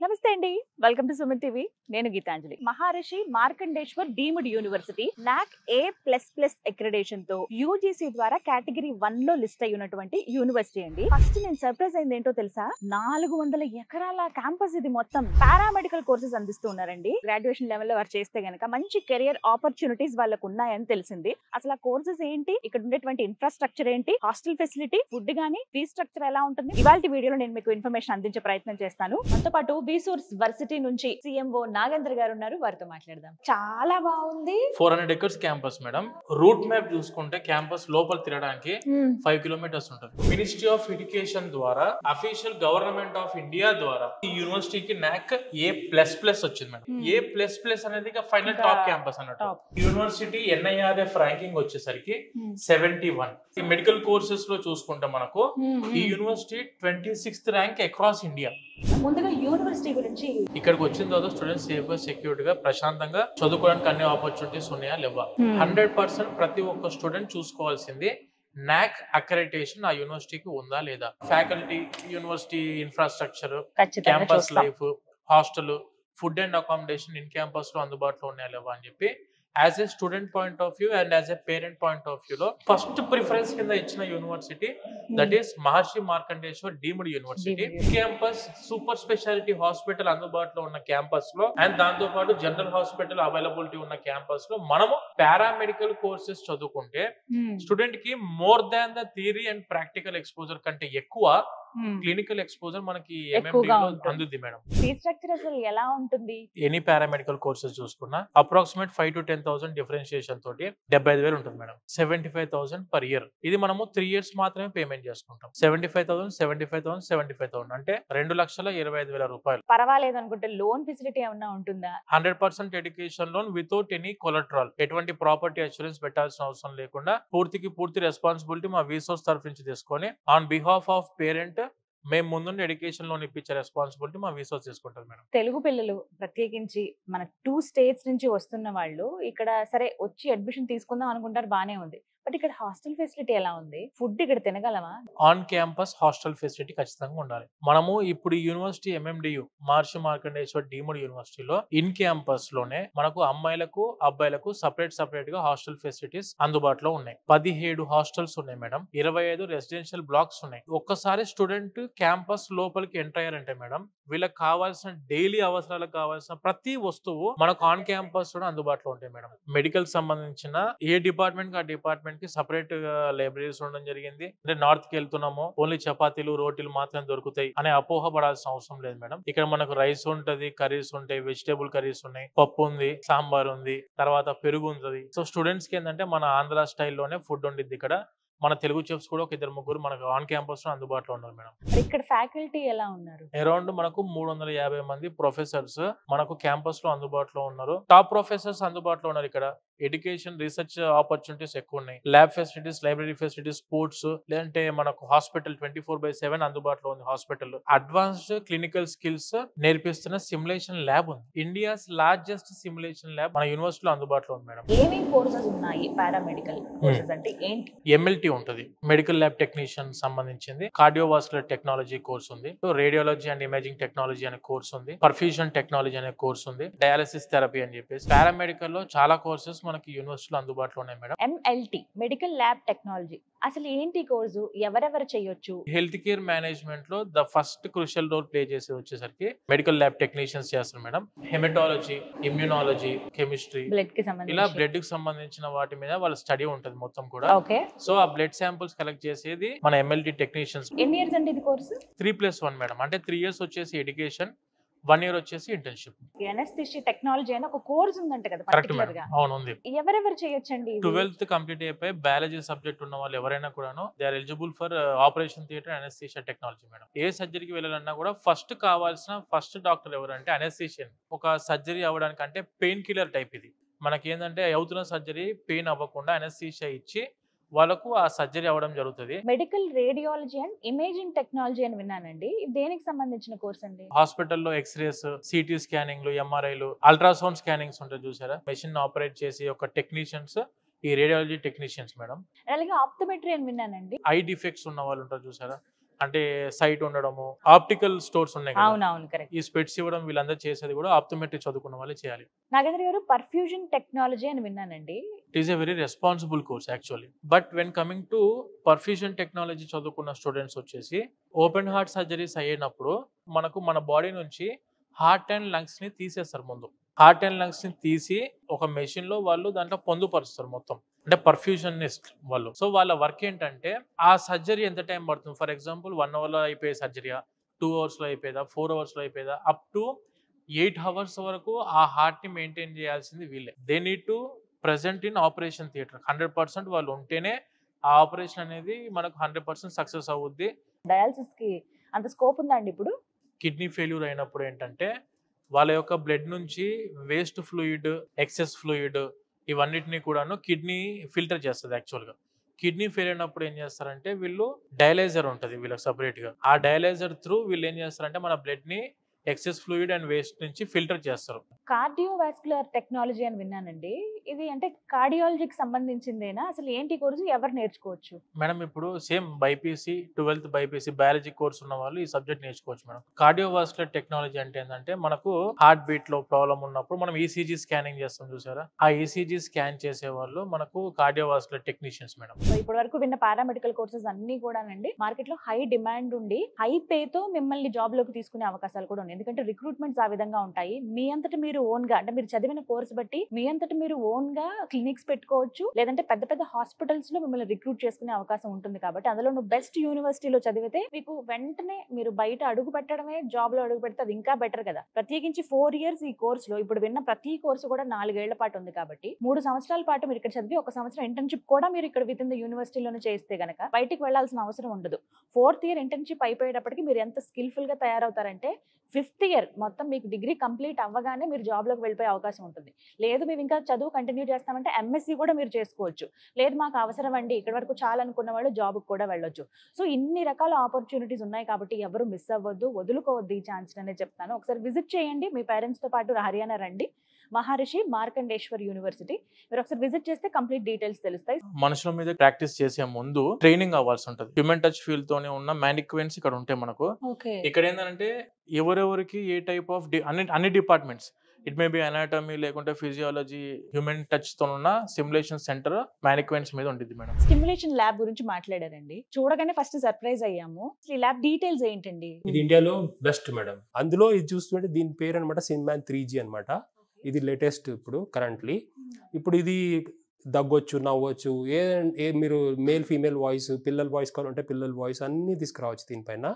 నమస్తే అండి, welcome to Suman TV. నేను Geetanjali. Maharshi Markandeshwar deemed university NAAC A++ accreditation తో యూజీసీ ద్వారా కేటగిరీ 1 లో లిస్ట్ అయి ఉన్నటువంటి యూనివర్సిటీ అండి. ఫస్ట్ నేను సర్ప్రైజ్ అయింది ఏంటో తెలుసా, 400 ఎకరాల క్యాంపస్ ఇది. మొత్తం పారామెడికల్ కోర్సెస్ అందిస్తూ ఉన్నారండి. గ్రాడ్యుయేషన్ లెవెల్ లో వారు చేస్తే గనక మంచి కెరియర్ ఆపర్చునిటీస్ వాళ్ళకు ఉన్నాయని తెలిసింది. అసలు ఆ కోర్సెస్ ఏంటి, ఇక్కడ ఉండేటువంటి ఇన్ఫ్రాస్ట్రక్చర్ ఏంటి, హాస్టల్ ఫెసిలిటీ, ఫుడ్ గానీ, ఫీ స్ట్రక్చర్ ఎలా ఉంటుంది, ఇవాళ వీడియోలో నేను మీకు ఇన్ఫర్మేషన్ అందించే ప్రయత్నం చేస్తాను. మనతో పాటు బీసూర్స్ వర్సిటీ నుంచి CMO నాగేంద్ర గారు ఉన్నారు, వారితో మాట్లాడదాం. చాలా బాగుంది. 400 acres campus madam. Route map చూసుకుంటే క్యాంపస్ లోపల తిరగడానికి 5 కిలోమీటర్స్ ఉంటుంది. మినిస్ట్రీ ఆఫ్ ఎడ్యుకేషన్ ద్వారా అఫీషియల్ గవర్నమెంట్ ఆఫ్ ఇండియా ద్వారా ఈ యూనివర్సిటీకి నాక్ A++ వచ్చింది మేడం. A++ అనేది ఫైనల్ టాప్ క్యాంపస్ అన్నట్టు. యూనివర్సిటీ NIRF ర్యాంకింగ్ వచ్చేసరికి 71. ఈ మెడికల్ కోర్సెస్ లో చూసుకుంటే మనకు ఈ university 26th rank across India. ముందుగా యూనివర్సిటీ గురించి, ఇక్కడికి వచ్చిన తర్వాత స్టూడెంట్స్ సేఫ్ గా సెక్యూర్డ్ గా ప్రశాంతంగా చదువుకోవడానికి అన్ని ఆపర్చునిటీస్ ఉన్నాయా లేవా, 100% ప్రతి ఒక్క స్టూడెంట్ చూసుకోవాల్సింది నాక్ అక్రెడిటేషన్ ఆ యూనివర్సిటీకి ఉందా లేదా. Faculty, university infrastructure, campus life, hostel, food and accommodation in campus లో అందుబాటులో ఉన్నాయా లేవా అని చెప్పి as a student point of view and as a parent point of view లో ఫస్ట్ ప్రిఫరెన్స్ కింద ఇచ్చిన university that is Maharshi Markandeshwar deemed university. Campus super speciality hospital అందుబాటులో ఉన్న క్యాంపస్ లో అండ్ దాంతో పాటు జనరల్ హాస్పిటల్ అవైలబిలిటీ ఉన్న క్యాంపస్ లో మనము పారామెడికల్ కోర్సెస్ చదువుకుంటే స్టూడెంట్ కి more than the theory and practical exposure కంటే ఎక్కువ క్లినికల్ ఎక్స్పోజర్ మనకి అందుద్ది మేడం. ఫీ స్ట్రక్చర్ అసలు ఎలా ఉంటుంది? ఎనీ పారామెడికల్ కోర్సెస్ చూసుకున్నా అప్రాక్సిమేట్ 5 to 10,000 డిఫరెన్షియేషన్ తోటి 75,000 ఉంటుంది మేడం. 75,000 per year. ఇది మనము 3 years మాత్రమే పేమెంట్ చేసుకుంటాం. 75,000 అంటే 2,25,000 రూపాయలు. పర్వాలేదు అనుకుంటే లోన్ ఫెసిలిటీ ఏమన్నా ఉంటుందా? 100% ఎడ్యుకేషన్ లోన్ వితౌట్ ఎనీ కొలట్రాల్. ఎటువంటి ప్రాపర్టీ అష్యూరెన్స్ పెట్టాల్సిన అవసరం లేకుండా పూర్తి రెస్పాన్సిబిలిటీ మా వీసోర్స్ తరఫు నుంచి తీసుకొని ఆన్ బిహాఫ్ ఆఫ్ పేరెంట్ మేము ముందుండి ఎడ్యుకేషన్ లోన్ ఇప్పించే రెస్పాన్సిబిలిటీ మా వీసోర్స్ తీసుకుంటారు మేడం. తెలుగు పిల్లలు ప్రత్యేకించి మన 2 states నుంచి వస్తున్న వాళ్ళు ఇక్కడ సరే వచ్చి అడ్మిషన్ తీసుకుందాం అనుకుంటారు, బానే ఉంది. బట్ ఇక్కడ హాస్టల్ ఫెసిలిటీ ఎలా ఉంది? ఫుడ్ ఇక్కడ తినగలమా? ఆన్ క్యాంపస్ హాస్టల్ ఫెసిలిటీ ఖచ్చితంగా ఉండాలి. మనము ఇప్పుడు యూనివర్సిటీ MMDU మహర్షి మార్కండేశ్వర్ డీమ్డ్ యూనివర్సిటీలో ఇన్ క్యాంపస్ లోనే మనకు అమ్మాయిలకు అబ్బాయిలకు సపరేట్ గా హాస్టల్ ఫెసిలిటీస్ అందుబాటులో ఉన్నాయి. 17 హాస్టల్స్ ఉన్నాయి మేడం. 25 రెసిడెన్షియల్ బ్లాక్స్ ఉన్నాయి. ఒక్కసారి స్టూడెంట్ క్యాంపస్ లోపలికి ఎంటర్ అయ్యారంటే మేడం వీళ్ళకి కావాల్సిన డైలీ అవసరాలకు కావాల్సిన ప్రతి వస్తువు మనకు ఆన్ క్యాంపస్ లో అందుబాటులో ఉంటాయి మేడం. మెడికల్ సంబంధించిన ఏ డిపార్ట్మెంట్ కి ఆ డిపార్ట్మెంట్ కి సపరేట్ లైబ్రరీస్ ఉండడం జరిగింది. అంటే నార్త్ కి వెళ్తున్నాము ఓన్లీ చపాతీలు రోటీలు మాత్రమే దొరుకుతాయి అనే అపోహ పడాల్సిన అవసరం లేదు మేడం. ఇక్కడ మనకు రైస్ ఉంటది, కర్రీస్ ఉంటాయి, వెజిటేబుల్ కర్రీస్ ఉన్నాయి, పప్పు ఉంది, సాంబార్ ఉంది, తర్వాత పెరుగు ఉంటుంది. సో స్టూడెంట్స్ కి ఏంటంటే మన ఆంధ్ర స్టైల్లోనే ఫుడ్ ఉండిద్ది. ఇక్కడ మన తెలుగు చెఫ్స్ కూడా ఒక 2-3 మనకు ఆన్ క్యాంపస్ లో అందుబాటులో ఉన్నారు మేడం. ఇక్కడ ఫ్యాకల్టీ ఎలా ఉన్నారు? అరౌండ్ మనకు 350 మంది ప్రొఫెసర్స్ మనకు క్యాంపస్ లో అందుబాటులో ఉన్నారు. టాప్ ప్రొఫెసర్స్ అందుబాటులో ఉన్నారు. ఇక్కడ ఎడ్యుకేషన్ రీసెర్చ్ ఆపర్చునిటీస్ ఎక్కువ ఉన్నాయి. Lab facilities, library facilities, sports, లేదంటే మనకు హాస్పిటల్ 24/7 అందుబాటులో ఉంది. హాస్పిటల్ అడ్వాన్స్డ్ క్లినికల్ స్కిల్స్ నేర్పిస్తున్న సిమ్యులేషన్ ల్యాబ్ ఉంది. ఇండియాస్ లార్జెస్ట్ సిమ్యులేషన్ ల్యాబ్ మన యూనివర్సిటీలో అందుబాటులో ఉంది మేడం. ఏమేం కోర్సెస్ ఉన్నాయి? పారామెడికల్ కోర్సెస్ అంటే ఏంటి? MLT ఉంటుంది, మెడికల్ ల్యాబ్ టెక్నీషియన్ సంబంధించింది. కార్డియోవాస్కులర్ టెక్నాలజీ కోర్స్ ఉంది, రేడియాలజీ అండ్ ఇమేజింగ్ టెక్నాలజీ అనే కోర్స్ ఉంది, పర్ఫ్యూజన్ టెక్నాలజీ అనే కోర్స్ ఉంది, డయాలసిస్ థెరపీ అని చెప్పేసి పారామెడికల్ లో చాలా కోర్సెస్ మనకి యూనివర్సిటీలో అందుబాటులో ఉన్నాయి మేడం. MLT మెడికల్ ల్యాబ్ టెక్నాలజీ అసలు ఏంటి కోర్సు? ఎవరెవరు చేయొచ్చు? హెల్త్ కేర్ మేనేజ్మెంట్ లో the first crucial role play చేసి వచ్చేసరికి మెడికల్ ల్యాబ్ టెక్నీషియన్స్ చేస్తారు మేడం. హెమటాలజీ, ఇమ్యూనాలజీ, కెమిస్ట్రీ, బ్లడ్ కి ఇలా బ్లడ్ కి సంబంధించిన వాటి మీద వాళ్ళ స్టడీ ఉంటుంది మొత్తం కూడా. సో ఆ బ్లడ్ శాంపుల్స్ కలెక్ట్ చేసేది మన MLT టెక్నీషియన్స్. ఎన్ని ఇయర్స్ అంటే ఇది కోర్సు? 3+1 మేడం. అంటే 3 years వచ్చేసి ఎడ్యుకేషన్, 1 year వచ్చేసి ఇంటర్న్షిప్. ఎనస్థీషియా టెక్నాలజీ అని ఒక కోర్స్ ఉందంట కదా కరెక్ట్ పర్టిక్యులర్ మేడం. గా? అవును ఉంది. ఎవరెవరు చేయొచ్చండి? 12th కంప్లీట్ అయిపోయి బయాలజీ సబ్జెక్ట్ ఉన్న వాళ్ళు ఎవరైనా కూడాను they are eligible for operation theatre anaesthesia technology madam. ఏ సర్జరీకి వెళ్ళాలన్నా కూడా ఫస్ట్ డాక్టర్ ఎవరంటే అనస్థీషియన్. ఒక సర్జరీ అవ్వడానికి అంటే పెయిన్ కిల్లర్ టైప్ ఇది. మనకి ఏంటంటే అవుతున్న సర్జరీ పెయిన్ అవ్వకుండా అనస్థీషియా ఇచ్చి వాళ్ళకు ఆ సర్జరీ అవ్వడం జరుగుతుంది. Medical radiology and imaging technology అని విన్నానండి, దేనికి సంబంధించిన కోర్స్ అండి? హాస్పిటల్లో ఎక్స్రేస్, సిటీ స్కానింగ్లు, MRIలు, అల్ట్రాసౌండ్ స్కానింగ్స్ ఉంటాయి చూసారా, మెషిన్ ఆపరేట్ చేసి ఒక టెక్నీషియన్స్ ఈ రేడియాలజీ టెక్నీషియన్స్ మేడం. అలాగే ఆప్టోమెట్రీ అని విన్నానండి. ఐ డిఫెక్ట్స్ ఉన్న వాళ్ళు ఉంటారు చూసారా, అంటే సైట్ ఉండడము, ఆప్టికల్ స్టోర్స్ ఉన్నాయి కదా, అవునవును కరెక్ట్. ఈ స్పెట్స్ ఇవ్వడం వీళ్ళందరూ చేసేది కూడా ఆప్టోమెట్రీ చదువుకున్న వాళ్ళే చేయాలి. నాగేంద్ర గారు పర్ఫ్యూజన్ టెక్నాలజీ అని విన్నానండి. It is a very responsible course actually. But when coming to perfusion technology చదువుకున్న స్టూడెంట్స్ వచ్చేసి ఓపెన్ హార్ట్ సర్జరీస్ అయ్యేటప్పుడు మనకు మన బాడీ నుంచి హార్ట్ అండ్ లంగ్స్ ని తీసేస్తారు. ముందు హార్ట్ అండ్ లంగ్స్ ని తీసి ఒక మెషిన్ లో వాళ్ళు దాంట్లో పొందుపరుస్తారు మొత్తం, అంటే పర్ఫ్యూజనిస్ట్ వాళ్ళు. సో వాళ్ళ వర్క్ ఏంటంటే ఆ సర్జరీ ఎంత టైం పడుతుంది, ఫర్ ఎగ్జాంపుల్ 1 hour లో అయిపోయే సర్జరీయా, 2 hours లో అయిపోయేదా, 4 hours లో అయిపోయేదా, అప్ టు 8 hours వరకు ఆ హార్ట్ ని మెయింటైన్ చేయాల్సింది వీళ్ళే. They need to present in operation theatre. 100% వాళ్ళు ఉంటేనే ఆ ఆపరేషన్ అనేది మనకు 100% సక్సెస్ అవుద్ది. డయాలసిస్ కి అంత స్కోప్ ఉందా అండి ఇప్పుడు? కిడ్నీ ఫెయిల్యూర్ అయినప్పుడు ఏంటంటే వాళ్ళ యొక్క బ్లడ్ నుంచి వేస్ట్ ఫ్లూయిడ్, ఎక్సెస్ ఫ్లూయిడ్ ఇవన్నిటిని కూడాను కిడ్నీ ఫిల్టర్ చేస్తుంది. యాక్చువల్గా కిడ్నీ ఫెయిల్ అయినప్పుడు ఏం చేస్తారంటే వీళ్ళు డయాలైజర్ ఉంటుంది వీళ్ళకి సపరేట్ గా. ఆ డయాలైజర్ త్రూ వీళ్ళు ఏం చేస్తారంటే మన బ్లడ్ ని ఎక్సెస్ ఫ్లూయిడ్ అండ్ వేస్ట్ నుంచి ఫిల్టర్ చేస్తారు. కార్డియోవాస్కులర్ టెక్నాలజీ అని విన్నానండి. ఇది అంటే కార్డియాలజీకి సంబంధించిందేనా? అసలు ఏంటి కోర్సు, ఎవరు నేర్చుకోవచ్చు? మేడం ఇప్పుడు same BiPC 12th BiPC biology course ఉన్న వాళ్ళు ఈ సబ్జెక్ట్ నేర్చుకోవచ్చు మేడం. కార్డియోవాస్కులర్ టెక్నాలజీ అంటే ఏంటంటే మనకు హార్ట్ బీట్ లో ప్రాబ్లం ఉన్నప్పుడు మనం ఈసీజీ స్కానింగ్ చేస్తాం చూసారా, ఆ ఈసీజీ స్కాన్ చేసే వాళ్ళు మనకు కార్డియోవాస్కులర్ టెక్నీషియన్స్ మేడం. సో ఇప్పటి వరకు విన్న పారామెడికల్ కోర్సెస్ అన్ని కూడానండి మార్కెట్ లో హై డిమాండ్ ఉండి హై పే తో మిమ్మల్ని జాబ్ లోకి తీసుకునే అవకాశాలు కూడా ఉన్నాయి. ఎందుకంటే రిక్రూట్మెంట్స్ ఆ విధంగా ఉంటాయి. మీ అంతటి మీరు ఓన్ గా, అంటే మీరు చదివిన కోర్స్ బట్టి మీ అంతటి మీరు ఓన్ గా క్లినిక్స్ పెట్టుకోవచ్చు, లేదంటే పెద్ద పెద్ద హాస్పిటల్స్ లో మిమ్మల్ని రిక్రూట్ చేసుకునే అవకాశం ఉంటుంది. కాబట్టి అందులో నువ్వు బెస్ట్ యూనివర్సిటీలో చదివితే మీకు వెంటనే మీరు బయట అడుగు పెట్టడమే, జాబ్ లో అడుగు పెడితే అది ఇంకా బెటర్ కదా. ప్రత్యేకించి 4 years ఈ కోర్స్ లో ఇప్పుడు విన్న ప్రతి కోర్సు కూడా 4 ఏళ్ల పాటు ఉంది. కాబట్టి 3 సంవత్సరాల పాటు మీరు ఇక్కడ చదివి 1 సంవత్సరం ఇంటర్న్షిప్ కూడా మీరు ఇక్కడ విత్ ఇన్ ద యూనివర్సిటీలోనే చేస్తే గనక బయటికి వెళ్లాల్సిన అవసరం ఉండదు. 4th year ఇంటర్న్షిప్ అయిపోయేటప్పటికి మీరు ఎంత స్కిల్ఫుల్ గా తయారవుతారంటే 5th year మొత్తం మీకు డిగ్రీ కంప్లీట్ అవ్వగానే మీరు జాబ్ లోకి వెళ్ళిపోయే అవకాశం ఉంటుంది. లేదు మేము ఇంకా చదువు కంటిన్యూ చేస్తామంటే ఎంఎస్సీ కూడా మీరు చేసుకోవచ్చు. లేదు మాకు అవసరం అండి ఇక్కడ వరకు చాలా అనుకున్న వాళ్ళు జాబ్కి కూడా వెళ్ళొచ్చు. సో ఇన్ని రకాల ఆపర్చునిటీస్ ఉన్నాయి కాబట్టి ఎవరు మిస్ అవ్వద్దు, వదులుకోవద్దు ఈ ఛాన్స్ అనే చెప్తాను. ఒకసారి విజిట్ చేయండి, మీ పేరెంట్స్ తో పాటు హర్యానా రండి. మహర్షి మార్కండేశ్వర్ యూనివర్సిటీ మీరు ఒకసారి విజిట్ చేస్తే కంప్లీట్ డీటెయిల్స్ తెలుస్తాయి. మనుషుల మీద ప్రాక్టీస్ చేసే ముందు ట్రైనింగ్ అవ్వాల్సి ఉంటుంది. హ్యూమన్ టచ్ ఫీల్డ్ తోనే ఉన్న మ్యానిక్వెన్స్ ఇక్కడ ఉంటాయి మనకు. ఇక్కడ ఏంటంటే ఎవరెవరికి ఏ టైప్ ఆఫ్ అన్ని departments, it may be anatomy లేకుంటే ఫిజియాలజీ, హ్యూమన్ టచ్ తో ఉన్న సిమ్యులేషన్ సెంటర్ మ్యానిక్వెన్స్ మీద ఉంటుంది మేడం. స్టిమ్యులేషన్ ల్యాబ్ గురించి మాట్లాడారండి, చూడగానే ఫస్ట్ సర్ప్రైజ్ అయ్యాము. ఈ ల్యాబ్ డీటెయిల్స్ ఏంటండి? ఇది ఇండియాలో బెస్ట్ మేడం. అందులో ఇది చూస్తుంటే దీని పేరు అనమాట సిన్మాన్ 3G అనమాట. ఇది లేటెస్ట్ ఇప్పుడు కరెంట్లీ. ఇప్పుడు ఇది దగ్గొచ్చు, నవ్వచ్చు, ఏ మీరు మేల్ ఫీమేల్ వాయిస్, పిల్లల వాయిస్ కావాలంటే పిల్లల వాయిస్ అన్ని తీసుకురావచ్చు. దీనిపైన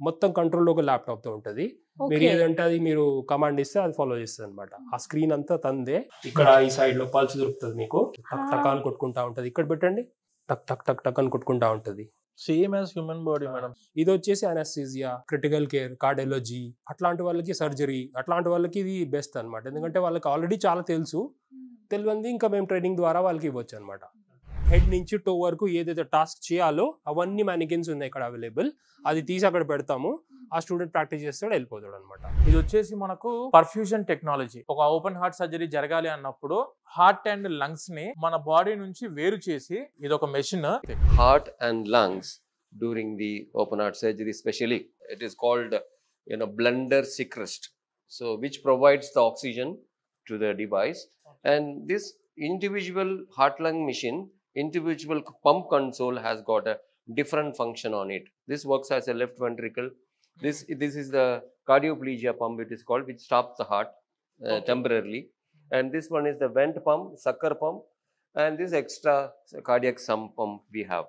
మొత్తం కంట్రోల్లో ఒక ల్యాప్టాప్ తో ఉంటుంది. మీరు ఏదంటే అది మీరు కమాండ్ ఇస్తే అది ఫాలో చేస్తుంది అనమాట. ఆ స్క్రీన్ అంతా తందే. ఇక్కడ ఈ సైడ్ లో పల్స్ దొరుకుతుంది మీకు, టక్ టక్ అని కొట్టుకుంటా ఉంటది. ఇక్కడ పెట్టండి, టక్ టక్ టక్ టక్ అని కొట్టుకుంటా ఉంటది. Same as human body madam. ఇది వచ్చేసి అనస్థీసియా, క్రిటికల్ కేర్, కార్డియాలజీ అట్లాంటి వాళ్ళకి, సర్జరీ అట్లాంటి వాళ్ళకి ఇది బెస్ట్ అనమాట. ఎందుకంటే వాళ్ళకి ఆల్రెడీ చాలా తెలియంది ఇంకా మేము ట్రైనింగ్ ద్వారా వాళ్ళకి ఇవ్వచ్చు అనమాట. హెడ్ నుంచి టో వరకు ఏదైతే టాస్క్ చేయాలో అవన్నీ మ్యానికిన్స్ ఉన్నాయి ఇక్కడ అవైలబుల్. అది తీసి అక్కడ పెడతాము, ఆ స్టూడెంట్ ప్రాక్టీస్ చేస్తాడు, వెళ్ళిపోతాడు అనమాట. ఇది వచ్చేసి మనకు పర్ఫ్యూజన్ టెక్నాలజీ. ఒక ఓపెన్ హార్ట్ సర్జరీ జరగాలి అన్నప్పుడు హార్ట్ అండ్ లంగ్స్ ని మన బాడీ నుంచి వేరు చేసి, ఇది ఒక machine. Heart and lungs during the open heart surgery, especially it is called blunder secrest, so which provides the oxygen to the device. And this individual heart lung machine, individual pump console has got a different function on it. This works as a left ventricle. This is the cardioplegia pump, it is called, which stops the heart temporarily. And this one is the vent pump, sucker pump, and this extra cardiac sump pump we have.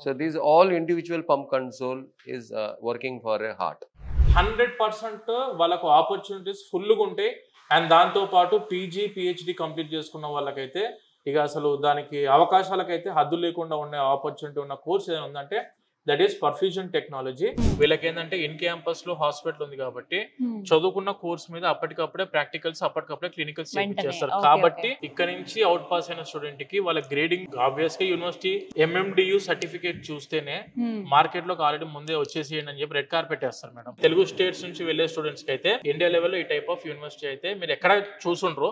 So these all individual pump console is working for a heart. 100% వాళ్ళకు opportunities ఫుల్గా ఉంటాయి. And దాంతో పాటు PG PhD complete చేసుకున్న వాళ్ళకైతే ఇక అసలు దానికి అవకాశాలకైతే హద్దు లేకుండా ఉండే ఆపర్చునిటీ ఉన్న కోర్స్ ఏదైనా ఉందంటే దట్ ఈస్ పర్ఫ్యూజన్ టెక్నాలజీ. వీళ్ళకి ఏంటంటే ఇన్ క్యాంపస్ లో హాస్పిటల్ ఉంది కాబట్టి చదువుకున్న కోర్స్ మీద అప్పటికప్పుడే ప్రాక్టికల్స్, అప్పటికప్పుడే క్లినికల్స్ చేస్తారు. కాబట్టి ఇక్కడ నుంచి అవుట్ పాస్ అయిన స్టూడెంట్ కి వాళ్ళ గ్రేడింగ్ ఆబ్వియస్ గా యూనివర్సిటీ MMDU సర్టిఫికేట్ చూస్తేనే మార్కెట్ లో ఆల్రెడీ ముందే వచ్చేసేయండి అని చెప్పి రెడ్ కార్పెట్ వేస్తారు మేడం. తెలుగు స్టేట్స్ నుంచి వెళ్లే స్టూడెంట్స్ కి అయితే ఇండియా లెవెల్లో ఈ టైప్ ఆఫ్ యూనివర్సిటీ అయితే మీరు ఎక్కడ చూసుండ్రు